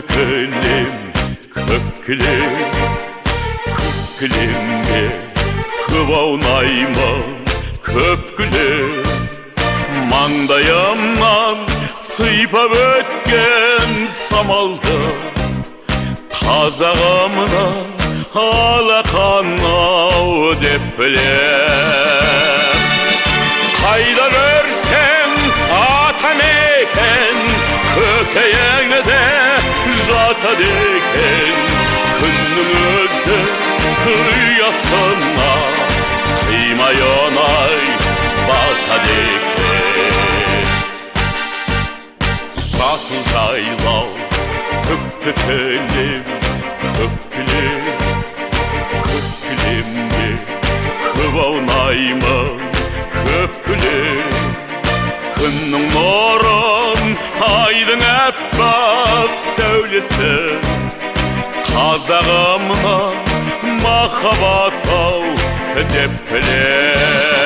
кілем, көк кілемге көп аунаймын, көп кілем. Маңдайымнан сыйпап өткен самалды, қазағымнан алақанау деп білем. Қайда көрсем атамекен, көкейіңде жатады екен. Күннің өзі ұясына қимай оңай батады екен. Жасыл жайлау, көкті кілем, көк кілемге көп аунаймын, көп кілем. Күннің нұрын, айдың әппақ сәулесі, қазағымнан махаббат ау деп білем.